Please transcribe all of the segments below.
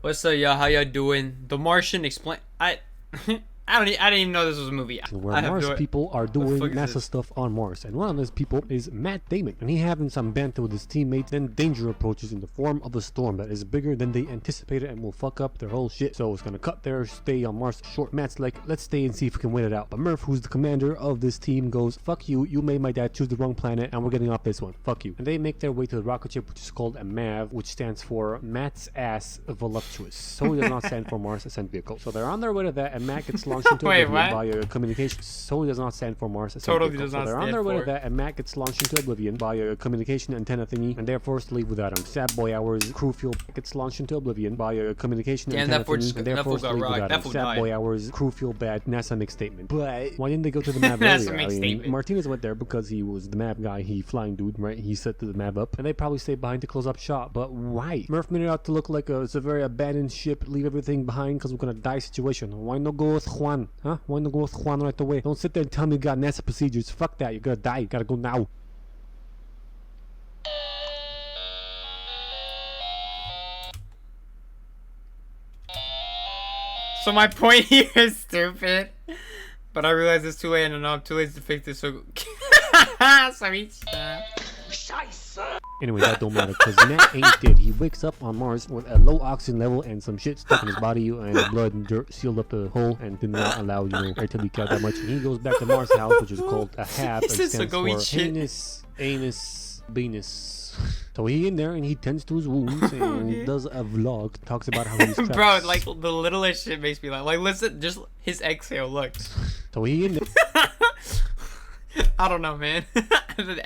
What's up, y'all? How y'all doing? The Martian explain. I didn't even know this was a movie. Where Mars people are doing NASA stuff on Mars, and one of those people is Matt Damon, and he having some banter with his teammates. Then danger approaches in the form of a storm that is bigger than they anticipated and will fuck up their whole shit. So it's gonna cut their stay on Mars short. Matt's like, let's stay and see if we can win it out. But Murph, who's the commander of this team, goes, fuck you, you made my dad choose the wrong planet and we're getting off this one, fuck you. And they make their way to the rocket ship, which is called a MAV, which stands for Matt's Ass Voluptuous. So it does not stand for Mars Ascent Vehicle. So they're on their way to that, and Matt gets launched into oblivion via communication. So it does not stand for Mars Ascent Totally Vehicle. does not So they're on stand their way for to that, and Matt gets launched into oblivion via a communication antenna thingy, and they're forced to leave without him. Sad boy hours, crew fuel gets launched into oblivion via a communication antenna thingy, and they're forced to leave without him. Sad boy hours, crew fuel bad, NASA makes statement. But why didn't they go to the map earlier? I mean, Martinez went there because he was the map guy, he flying dude, right? He set the map up, and they probably stayed behind to close up shop. But why? Murph made it out to look like it's a very abandoned ship, leave everything behind because we're gonna die situation. Why not go with Juan? Huh? Why not go with Juan right away? Don't sit there and tell me you got NASA procedures. Fuck that, you're gonna die. You gotta go now. So my point here is stupid, but I realize it's too late, and I'm too late to fix this. So sorry. Anyway, that don't matter because Matt ain't dead. He wakes up on Mars with a low oxygen level and some shit stuck in his body, and the blood and dirt sealed up the hole and did not allow, air to leak out that much. And he goes back to Mars House, which is called a HAB, and stands for anus, Venus. So he in there and he tends to his wounds and he does a vlog, talks about how he's trapped. Bro, like the littlest shit makes me laugh. Like listen, just his exhale, look. So he in there. I don't know, man.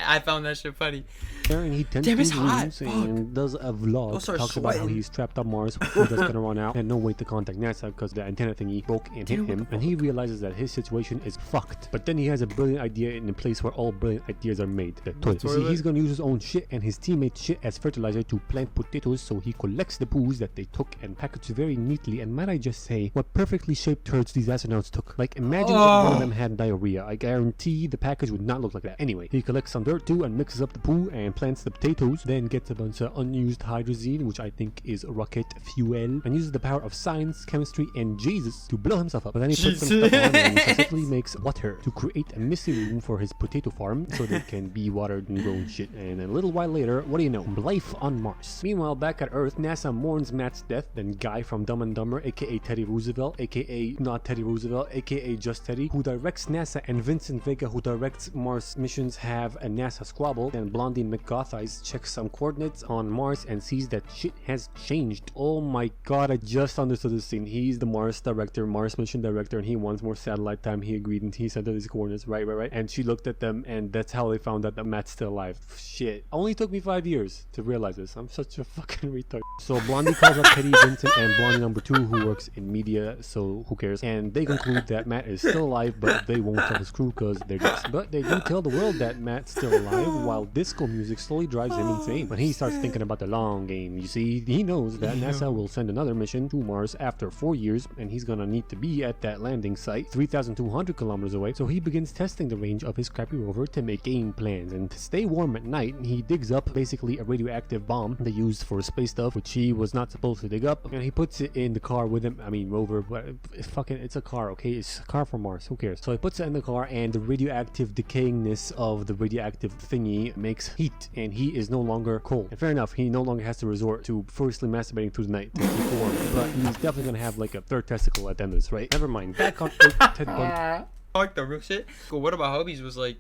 I found that shit funny. And he tends to his wounds and does a vlog, talks about how he's trapped on Mars, food that's gonna run out, and no way to contact NASA because the antenna thingy broke and hit him, and he realizes that his situation is fucked. But then he has a brilliant idea in a place where all brilliant ideas are made, the toilet. You see, he's gonna use his own shit and his teammates' shit as fertilizer to plant potatoes, so he collects the poos that they took and packages very neatly. And might I just say, what perfectly shaped turds these astronauts took. Like, imagine if one of them had diarrhea. I guarantee the package would not look like that. Anyway, he collects some dirt too and mixes up the poo and plants the potatoes, then gets a bunch of unused hydrazine, which I think is rocket fuel, and uses the power of science, chemistry, and Jesus to blow himself up. But then he puts some stuff on and successfully makes water to create a missing room for his potato farm so they can be watered and grown shit. And a little while later, what do you know? Life on Mars. Meanwhile, back at Earth, NASA mourns Matt's death, then Guy from Dumb and Dumber, aka Teddy Roosevelt, aka not Teddy Roosevelt, aka just Teddy, who directs NASA, and Vincent Vega, who directs Mars missions, have a NASA squabble. Then Blondie McGotheyes checks some coordinates on Mars and sees that shit has changed. Oh my god, I just understood this scene. He's the Mars director, Mars mission director, and he wants more satellite time. He agreed and he sent her these coordinates. Right. And she looked at them, and that's how they found out that Matt's still alive. Shit. Only took me 5 years to realize this. I'm such a fucking retard. So Blondie calls up Teddy, Vincent, and Blondie number 2, who works in media, so who cares? And they conclude that Matt is still alive, but they won't tell his crew because they're just. But they do tell the world that Matt's still alive, while disco music slowly drives him insane. When he starts thinking about the long game, you see, he knows that NASA will send another mission to Mars after 4 years, and he's gonna need to be at that landing site 3,200 kilometers away. So he begins testing the range of his crappy rover to make game plans. And to stay warm at night, he digs up basically a radioactive bomb they used for space stuff, which he was not supposed to dig up, and he puts it in the car with him. I mean, rover, but it's a car, okay? It's a car from Mars, who cares? So he puts it in the car, and the radioactive decayingness of the radioactive thingy makes heat, and he is no longer cold. And fair enough, he no longer has to resort to firstly masturbating through the night to keep warm, but he's definitely gonna have like a third testicle at the end of this, right? Never mind. Back on Earth, Ted Bundy. Like the real shit. Cool. What about hobbies? Was like,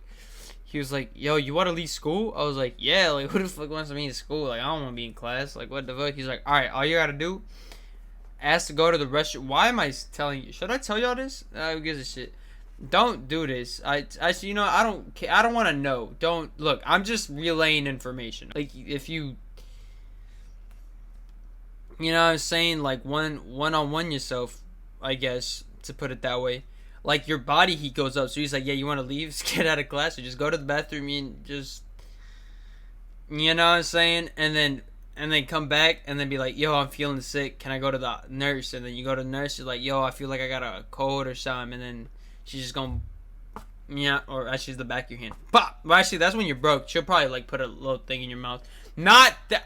he was like, yo, you want to leave school? I was like, yeah. Like, who the fuck wants to be in school? Like, I don't want to be in class. Like, what the fuck? He's like, all right, all you gotta do, ask to go to the restaurant. Why am I telling you? Should I tell y'all this? Who gives a shit? Don't do this. I don't want to know. Don't look. I'm just relaying information. Like, if you know what I'm saying, like one-on-one yourself, I guess, to put it that way. Like, your body heat goes up. So he's like, yeah, you want to leave? Just get out of class or just go to the bathroom and just, you know what I'm saying? And then come back and then be like, yo, I'm feeling sick. Can I go to the nurse? And then you go to the nurse. You're like, yo, I feel like I got a cold or something. And then she's just going to, yeah, or actually, it's the back of your hand. Pop! Well, actually, that's when you're broke. She'll probably, like, put a little thing in your mouth. Not that.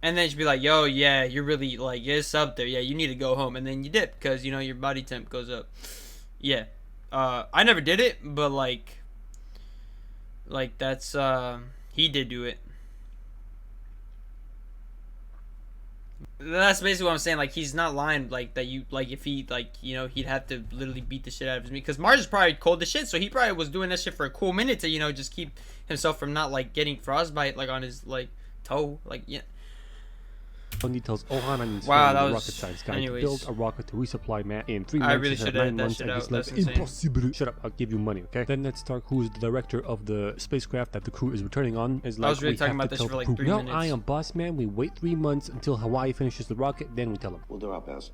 And then she'd be like, yo, yeah, you're really, like, it's up there. Yeah, you need to go home. And then you dip because, you know, your body temp goes up. Yeah. I never did it, but, like, that's, he did do it. That's basically what I'm saying. Like, he's not lying. Like, that you, like, if he, like, you know, he'd have to literally beat the shit out of his meat. Because Mars is probably cold as shit, so he probably was doing that shit for a cool minute to, you know, just keep himself from not, like, getting frostbite, like, on his, like, toe. Like, yeah. He tells Ohana and his wow, family, that the was, rocket science guy, anyways. to build a rocket to resupply Matt in 3 months. I really should have 9 months, that shit and out. he's That's like, insane. impossible. Shut up, I'll give you money, okay? Then Ned Stark, who is the director of the spacecraft that the crew is returning on, is like, I was really we talking have about to this tell for the like crew, 3 no, minutes. I am boss man. We wait 3 months until Hawaii finishes the rocket, then we tell him. We'll do our best.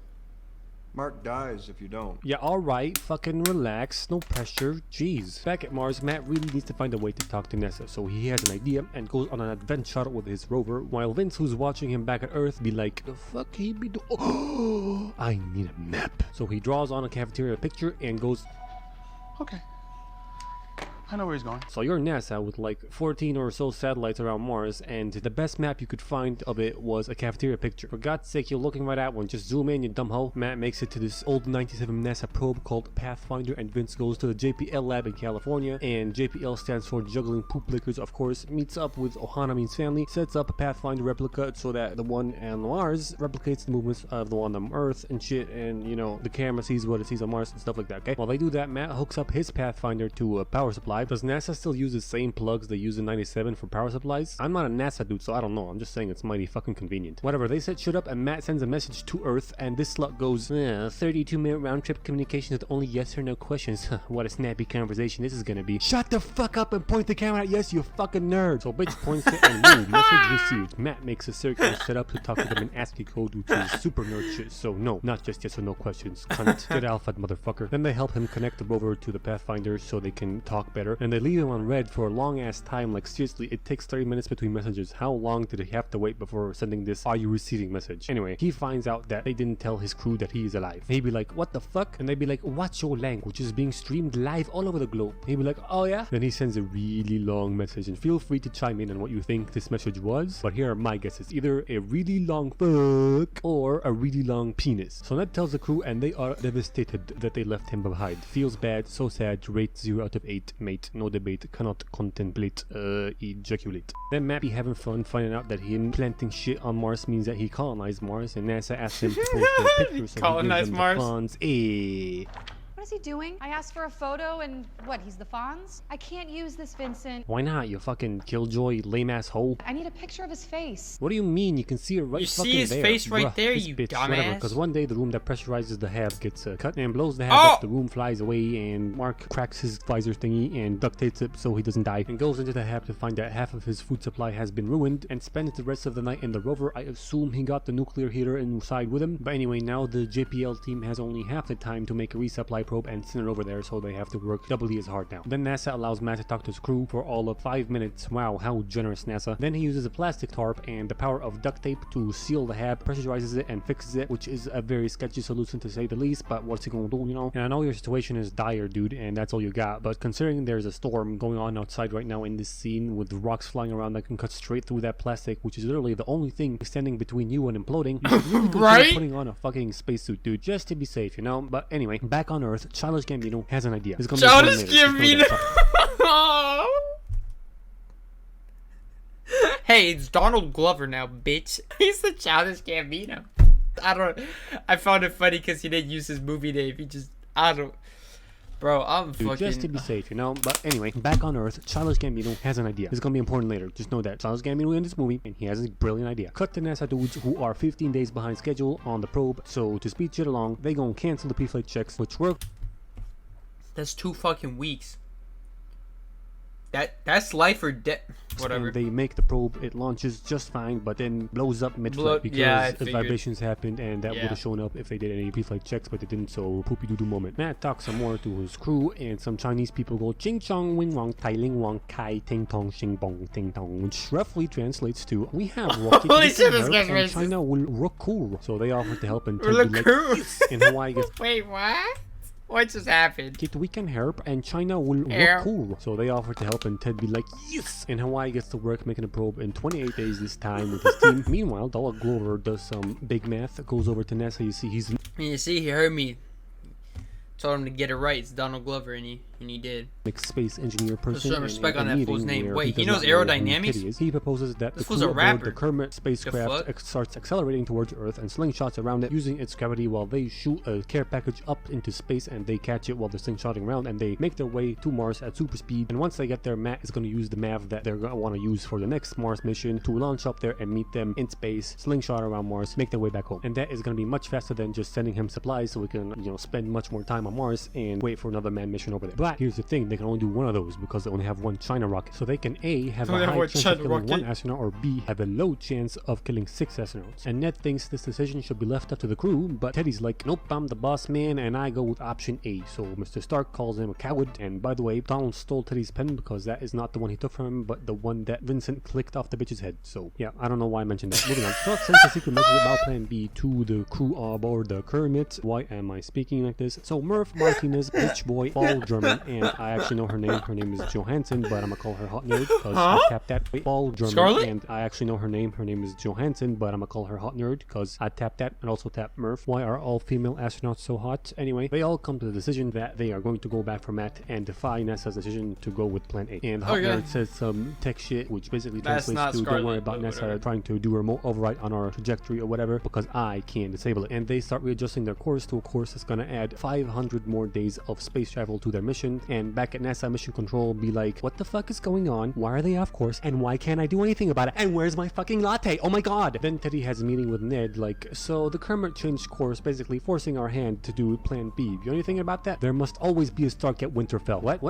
Mark dies if you don't. Yeah, alright, fucking relax, no pressure, jeez. Back at Mars, Matt really needs to find a way to talk to Nessa, so he has an idea and goes on an adventure with his rover, while Vince, who's watching him back at Earth, be like, the fuck he be doing? Oh, I need a map. So he draws on a cafeteria picture and goes, okay. I know where he's going. so you're NASA with like 14 or so satellites around Mars, and the best map you could find of it was a cafeteria picture. For God's sake, you're looking right at one. Just zoom in, you dumb hoe. Matt makes it to this old 97 NASA probe called Pathfinder, and Vince goes to the JPL lab in California, and JPL stands for Juggling Poop Lickers, of course, meets up with Ohanamin's family, sets up a Pathfinder replica so that the one on Mars replicates the movements of the one on Earth and shit, and you know, the camera sees what it sees on Mars and stuff like that, okay? While they do that, Matt hooks up his Pathfinder to a power supply. Does NASA still use the same plugs they use in 97 for power supplies? I'm not a NASA dude, so I don't know. I'm just saying it's mighty fucking convenient. Whatever, they set shit up and Matt sends a message to Earth, and this slut goes, 32-minute round-trip communication with only yes or no questions. What a snappy conversation this is gonna be. Shut the fuck up and point the camera at yes, you fucking nerd. So bitch points it and move. Message received. Matt makes a circle set up to talk to them in ASCII code, which is super nerd shit. So no, not just yes or no questions. Cunt. Get alpha, motherfucker. Then they help him connect the rover to the Pathfinder so they can talk better, and they leave him on red for a long ass time. Like seriously, it takes 30 minutes between messages. How long did he have to wait before sending this "are you receiving" message? Anyway, he finds out that they didn't tell his crew that he is alive. He'd be like, what the fuck? And they'd be like, what's your language is being streamed live all over the globe. He'd be like, oh yeah? Then he sends a really long message, and feel free to chime in on what you think this message was, but here are my guesses. Either a really long fuck or a really long penis. So Ned tells the crew, and they are devastated that they left him behind. Feels bad, so sad, rate 0 out of 8, mate, no debate, cannot contemplate, ejaculate. Then Matt be having fun finding out that him planting shit on Mars means that he colonized Mars, and NASA asked him to post a picture so Colonize he gives them Mars. the funds. What is he doing? I asked for a photo and what, he's the Fonz? I can't use this, Vincent. Why not, you fucking killjoy lame ass hoe? I need a picture of his face. What do you mean? You can see it right You fucking see his there. face right Bruh, there, this you bitch, dumbass. Because one day the room that pressurizes the hab gets cut and blows the hab Oh! up, the room flies away, and Mark cracks his visor thingy and duct tapes it so he doesn't die, and goes into the hab to find that half of his food supply has been ruined, and spends the rest of the night in the rover. I assume he got the nuclear heater inside with him. But anyway, now the JPL team has only half the time to make a resupply probe and send it over there, so they have to work doubly as hard now. Then NASA allows Matt to talk to his crew for all of 5 minutes. Wow, how generous, NASA. Then he uses a plastic tarp and the power of duct tape to seal the hab, pressurizes it and fixes it, which is a very sketchy solution to say the least, but what's he gonna do, you know? And I know your situation is dire, dude, and that's all you got, but considering there's a storm going on outside right now in this scene with rocks flying around that can cut straight through that plastic, which is literally the only thing standing between you and imploding, you should really consider Right? putting on a fucking spacesuit, dude, just to be safe, you know? But anyway, back on Earth, Childish Gambino has an idea. It's gonna be Childish fun later, just know Gambino. that. Hey, it's Donald Glover now, bitch. He's the Childish Gambino. I found it funny because he didn't use his movie name. Bro, I'm Dude, fucking... just to be safe, you know? But anyway, back on Earth, Childish Gambino has an idea. It's gonna be important later. Just know that. Childish Gambino in this movie, and he has a brilliant idea. Cut the NASA dudes who are 15 days behind schedule on the probe, so to speed shit along, they gonna cancel the pre-flight checks, which work. That's 2 fucking weeks. That's life or death. Whatever. And they make the probe, it launches just fine, but then blows up mid-flight because yeah, I the figured. vibrations happened, and that Yeah. would have shown up if they did any pre-flight checks, but they didn't, so poopy doo-doo moment. Matt talks some more to his crew, and some Chinese people go ching chong wing wong tai ling wong kai ting tong xing bong ting tong, which roughly translates to we have rocket Holy we can shit, this help, guy's and racist. China will rock cool. So they offer to help, and We're Ted be like, cool. yes, and Hawaii gets Wait, what? What just happened? We can help and China will look cool. So they offer to help and Ted be like, yes! And Hawaii gets to work making a probe in 28 days this time with his team. Meanwhile, Donald Glover does some big math, goes over to NASA. You see, he heard me. Told him to get it right. It's Donald Glover, and he did. Space engineer person. Some respect on that fool's name. Wait, he knows aerodynamics? He proposes that this fool's a rapper. The Kermit spacecraft starts accelerating towards Earth and slingshots around it using its gravity while they shoot a care package up into space and they catch it while they're slingshotting around and they make their way to Mars at super speed. And once they get there, Matt is going to use the MAV that they're going to want to use for the next Mars mission to launch up there and meet them in space, slingshot around Mars, make their way back home. And that is going to be much faster than just sending him supplies so we can, spend much more time on Mars and wait for another manned mission over there. But here's the thing, they can only do one of those because they only have one China rocket. So they can A, have a high chance of killing one astronaut, or B, have a low chance of killing 6 astronauts. And Ned thinks this decision should be left up to the crew, but Teddy's like, nope, I'm the boss man and I go with option A. So Mr. Stark calls him a coward. And by the way, Donald stole Teddy's pen because that is not the one he took from him, but the one that Vincent clicked off the bitch's head. So yeah, I don't know why I mentioned that. Moving on. Stark sends a secret message about plan B to the crew aboard the Kermit. Why am I speaking like this? So Murph, Martinez, bitch boy, Paul German, and I actually know her name. Her name is Johansson, but I'm gonna call her Hot Nerd because I tapped that. Paul German, Scarlet? And I actually know her name. Her name is Johansson, but I'm gonna call her Hot Nerd because I tapped that and also tapped Murph. Why are all female astronauts so hot? Anyway, they all come to the decision that they are going to go back for Matt and defy NASA's decision to go with Plan A. And Hot Nerd says some tech shit, which basically translates to don't worry about NASA trying to do a remote override on our trajectory or whatever because I can disable it. And they start readjusting their course to a course that's gonna add 500 more days of space travel to their mission. And back at NASA Mission Control be like, what the fuck is going on? Why are they off course? And why can't I do anything about it? And where's my fucking latte? Oh my god! Then Teddy has a meeting with Ned like, so the Kermit changed course, basically forcing our hand to do Plan B. You know anything about that? There must always be a Stark at Winterfell. What?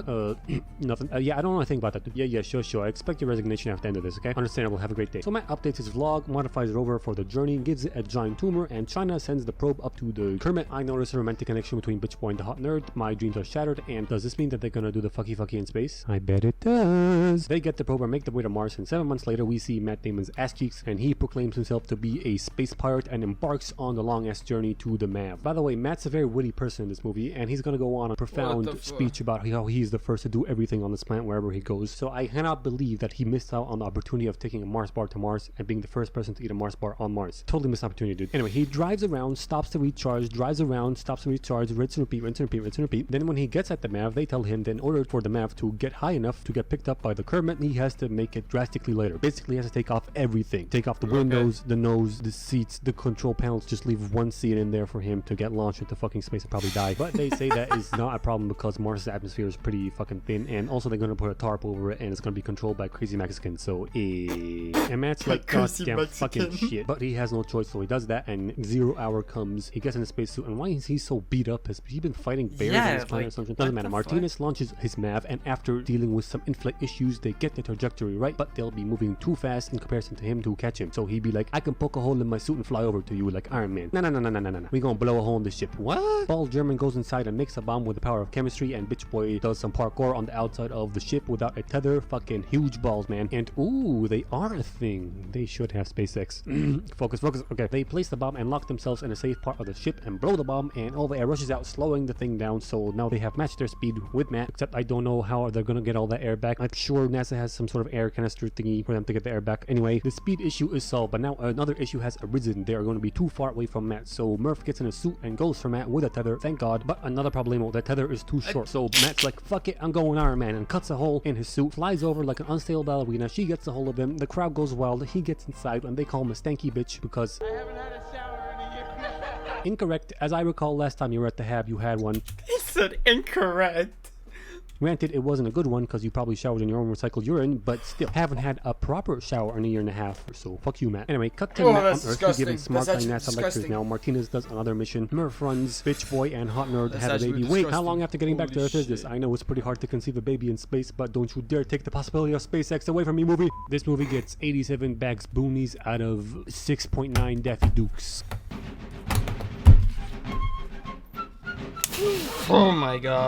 Nothing. Yeah, I don't know anything about that. Yeah, sure. I expect your resignation after the end of this, okay? Understandable. Have a great day. So Matt updates his vlog, modifies the rover for the journey, gives it a giant tumor, and China sends the probe up to the Kermit. I notice a romantic connection between Bitch Boy and the Hot Nerd. My dreams are shattered, and does this mean that they're gonna do the fucky in space? I bet it does. They get the probe and make their way to Mars, and 7 months later we see Matt Damon's ass cheeks, and he proclaims himself to be a space pirate and embarks on the long ass journey to the MAV. By the way, Matt's a very witty person in this movie, and he's gonna go on a profound speech about how he's the first to do everything on this planet wherever he goes. So I cannot believe that he missed out on the opportunity of taking a Mars bar to Mars and being the first person to eat a Mars bar on Mars. Totally missed opportunity, dude. Anyway, he drives around, stops to recharge, drives around, stops to recharge, rinse and repeat, rinse and repeat, rinse and repeat. Then when he gets at the MAV, they tell him that in order for the MAV to get high enough to get picked up by the Kermit, he has to make it drastically later. Basically, he has to take off everything. Take off the windows, the nose, the seats, the control panels. Just leave one seat in there for him to get launched into fucking space and probably die. But they say that is not a problem because Mars' atmosphere is pretty fucking thin, and also they're gonna put a tarp over it, and it's gonna be controlled by crazy Mexicans. So, and Matt's like, goddamn fucking shit. But he has no choice, so he does that, and 0 hour comes. He gets in a spacesuit, and why is he so beat up? Has he been fighting bears on this planet or something? Doesn't matter. Martinez launches his MAV, and after dealing with some in-flight issues, they get the trajectory right, but they'll be moving too fast in comparison to him to catch him. So he'd be like, I can poke a hole in my suit and fly over to you like Iron Man. No. We gonna blow a hole in the ship. What? Paul German goes inside and makes a bomb with the power of chemistry, and Bitch Boy does some parkour on the outside of the ship without a tether. Fucking huge balls, man. And ooh, they are a thing. They should have SpaceX. Focus. Okay, they place the bomb and lock themselves in a safe part of the ship and blow the bomb, and all the air rushes out, slowing the thing down. So now they have matched their speed with Matt, except I don't know how they're gonna get all that air back. I'm sure NASA has some sort of air canister thingy for them to get the air back. Anyway, the speed issue is solved, but now another issue has arisen. They are going to be too far away from Matt, so Murph gets in a suit and goes for Matt with a tether, thank god. But another problemo, the tether is too short, so Matt's like, fuck it, I'm going Iron Man, and cuts a hole in his suit, flies over like an unstable ballerina. She gets a hold of him, the crowd goes wild, he gets inside, and they call him a stanky bitch because I haven't had a shower in a year. Incorrect. As I recall, last time you were at the Hab, you had one. He said incorrect. Granted, it wasn't a good one because you probably showered in your own recycled urine, but still, haven't had a proper shower in a year and a half or so. Fuck you, Matt. Anyway, cut to Matt on Earth. He's giving smart guy NASA lectures now. Martinez does another mission. Murph runs. Bitch Boy and Hot Nerd have a baby. Wait, how long after getting back to Earth is this? I know it's pretty hard to conceive a baby in space, but don't you dare take the possibility of SpaceX away from me, movie. This movie gets 87 bags boonies out of 6.9 Daffy Dukes. Oh my god.